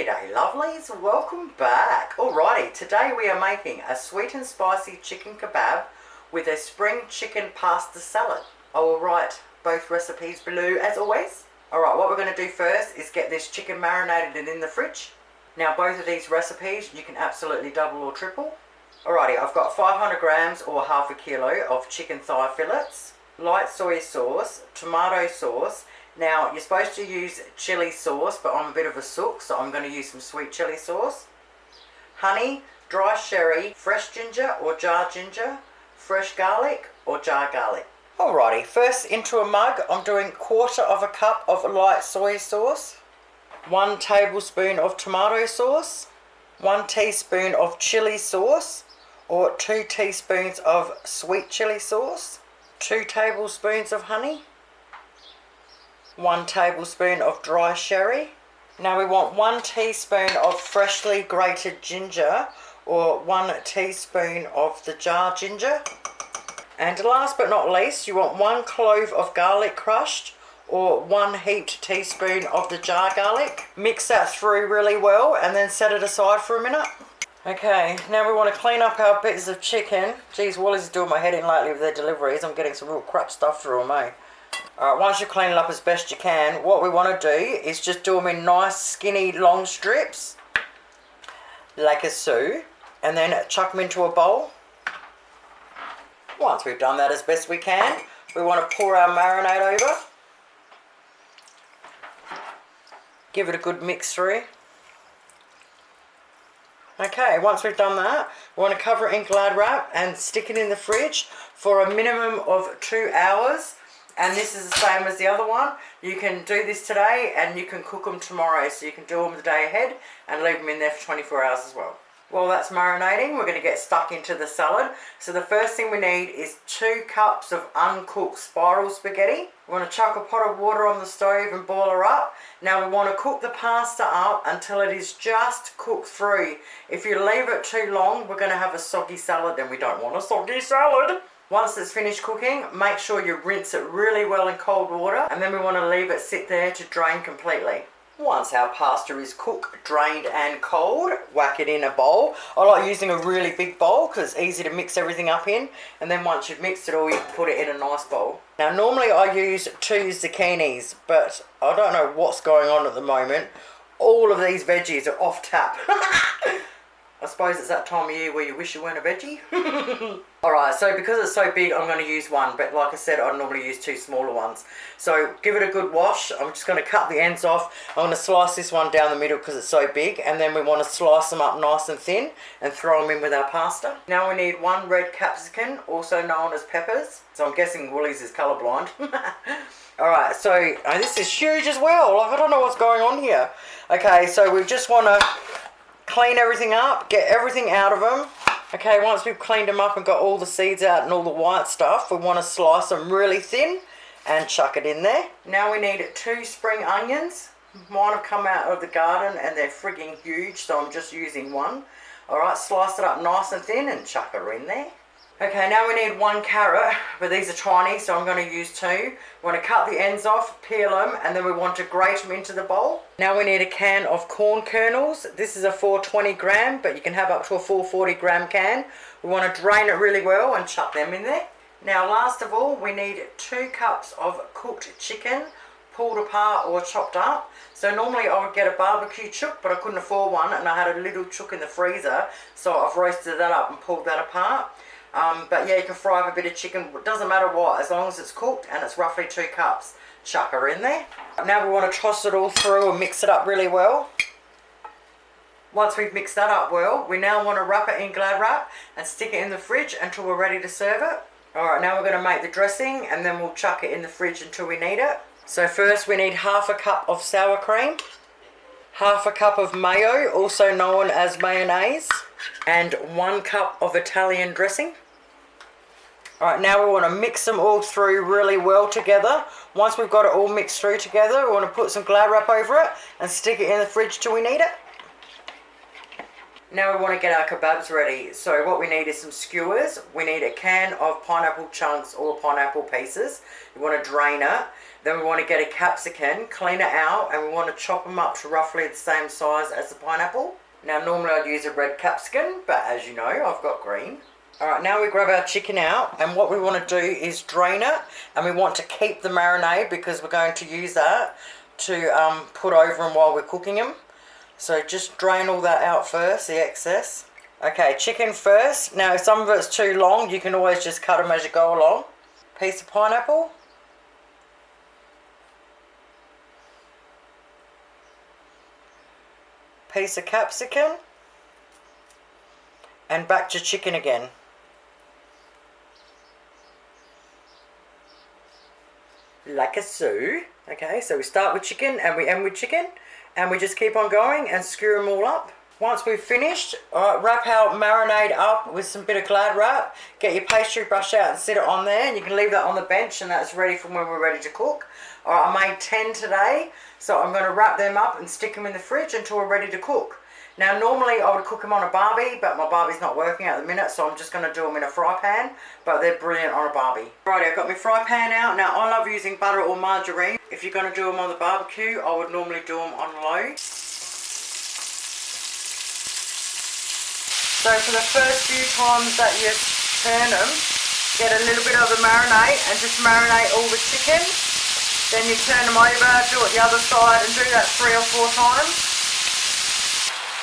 G'day lovelies, welcome back. Alrighty, today we are making a sweet and spicy chicken kebab with a spring chicken pasta salad. I will write both recipes below as always. Alright, what we're going to do first is get this chicken marinated and in the fridge. Now both of these recipes you can absolutely double or triple. Alrighty, I've got 500 grams or half a kilo of chicken thigh fillets, light soy sauce, tomato sauce. Now, you're supposed to use chili sauce, but I'm a bit of a sook, so I'm going to use some sweet chili sauce. Honey, dry sherry, fresh ginger or jar ginger, fresh garlic or jar garlic. Alrighty, first into a mug, I'm doing 1/4 cup of light soy sauce, 1 tablespoon of tomato sauce, 1 teaspoon of chili sauce, or 2 teaspoons of sweet chili sauce, 2 tablespoons of honey, 1 tablespoon of dry sherry. Now we want 1 teaspoon of freshly grated ginger or 1 teaspoon of the jar ginger. And last but not least, you want 1 clove of garlic crushed or 1 heaped teaspoon of the jar garlic. Mix that through really well and then set it aside for a minute. Okay, now we want to clean up our bits of chicken. Geez, Wally's is doing my head in lately with their deliveries. I'm getting some real crap stuff through them, eh? Alright, once you clean it up as best you can, what we want to do is just do them in nice skinny long strips, like a so, and then chuck them into a bowl. Once we've done that as best we can, we want to pour our marinade over. Give it a good mix through. Okay, once we've done that, we want to cover it in Glad wrap and stick it in the fridge for a minimum of 2 hours. And this is the same as the other one. You can do this today and you can cook them tomorrow. So you can do them the day ahead and leave them in there for 24 hours as well. While that's marinating, we're going to get stuck into the salad. So the first thing we need is 2 cups of uncooked spiral spaghetti. We want to chuck a pot of water on the stove and boil her up. Now we want to cook the pasta up until it is just cooked through. If you leave it too long, we're going to have a soggy salad, and we don't want a soggy salad. Once it's finished cooking, make sure you rinse it really well in cold water, and then we want to leave it sit there to drain completely. Once our pasta is cooked, drained and cold, whack it in a bowl. I like using a really big bowl because it's easy to mix everything up in, and then once you've mixed it all, you can put it in a nice bowl. Now normally I use 2 zucchinis, but I don't know what's going on at the moment. All of these veggies are off tap. I suppose it's that time of year where you wish you weren't a veggie. Alright, so because it's so big, I'm going to use 1. But like I said, I normally use 2 smaller ones. So give it a good wash. I'm just going to cut the ends off. I'm going to slice this one down the middle because it's so big. And then we want to slice them up nice and thin and throw them in with our pasta. Now we need 1 red capsicum, also known as peppers. So I'm guessing Woolies is colourblind. Alright, so this is huge as well. Like, I don't know what's going on here. Okay, so we just want to clean everything up, get everything out of them. Okay, once we've cleaned them up and got all the seeds out and all the white stuff, we want to slice them really thin and chuck it in there. Now we need 2 spring onions. Mine have come out of the garden and they're frigging huge, so I'm just using 1. Alright, slice it up nice and thin and chuck her in there. Okay, now we need 1 carrot, but these are tiny, so I'm going to use 2. We want to cut the ends off, peel them, and then we want to grate them into the bowl. Now we need a can of corn kernels. This is a 420 gram, but you can have up to a 440 gram can. We want to drain it really well and chuck them in there. Now last of all, we need 2 cups of cooked chicken, pulled apart or chopped up. So normally I would get a barbecue chook, but I couldn't afford one, and I had a little chook in the freezer, so I've roasted that up and pulled that apart. But yeah, you can fry up a bit of chicken, it doesn't matter what, as long as it's cooked and it's roughly 2 cups. Chuck her in there. Now we want to toss it all through and mix it up really well. Once we've mixed that up well, we now want to wrap it in Glad wrap and stick it in the fridge until we're ready to serve it. Alright, now we're going to make the dressing and then we'll chuck it in the fridge until we need it. So first we need 1/2 cup of sour cream, 1/2 cup of mayo, also known as mayonnaise, and 1 cup of Italian dressing. Alright, now we want to mix them all through really well together. Once we've got it all mixed through together, we want to put some Glad wrap over it and stick it in the fridge till we need it. Now we want to get our kebabs ready. So what we need is some skewers. We need a can of pineapple chunks or pineapple pieces. You want to drain it. Then we want to get a capsicum, clean it out, and we want to chop them up to roughly the same size as the pineapple. Now normally I'd use a red capsicum, but as you know, I've got green. Alright, now we grab our chicken out, and what we want to do is drain it, and we want to keep the marinade because we're going to use that to put over them while we're cooking them. So just drain all that out first, the excess. Okay, chicken first. Now if some of it's too long, you can always just cut them as you go along. Piece of pineapple. Piece of capsicum. And back to chicken again. Like a so. Okay, so we start with chicken and we end with chicken, and we just keep on going and skewer them all up. Once we've finished, wrap our marinade up with some bit of Glad wrap. Get your pastry brush out and sit it on there, and you can leave that on the bench, and that's ready for when we're ready to cook. Alright, I made 10 today, so I'm going to wrap them up and stick them in the fridge until we're ready to cook. Now normally I would cook them on a Barbie, but my Barbie's not working at the minute, so I'm just going to do them in a fry pan, but they're brilliant on a Barbie. Right, I've got my fry pan out. Now I love using butter or margarine. If you're going to do them on the barbecue, I would normally do them on low. So for the first few times that you turn them, get a little bit of the marinade and just marinate all the chicken. Then you turn them over, do it the other side, and do that 3 or 4 times.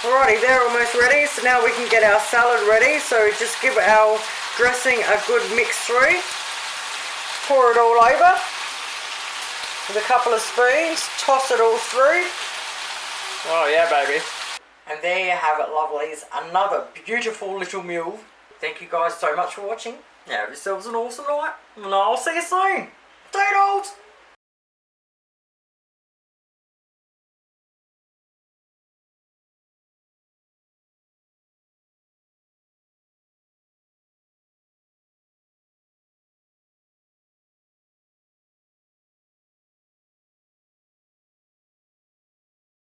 Alrighty, they're almost ready, so now we can get our salad ready. So just give our dressing a good mix through. Pour it all over with a couple of spoons, toss it all through. Oh yeah, baby. And there you have it, lovelies. Another beautiful little meal. Thank you guys so much for watching. Have yourselves an awesome night, and I'll see you soon. Toodles!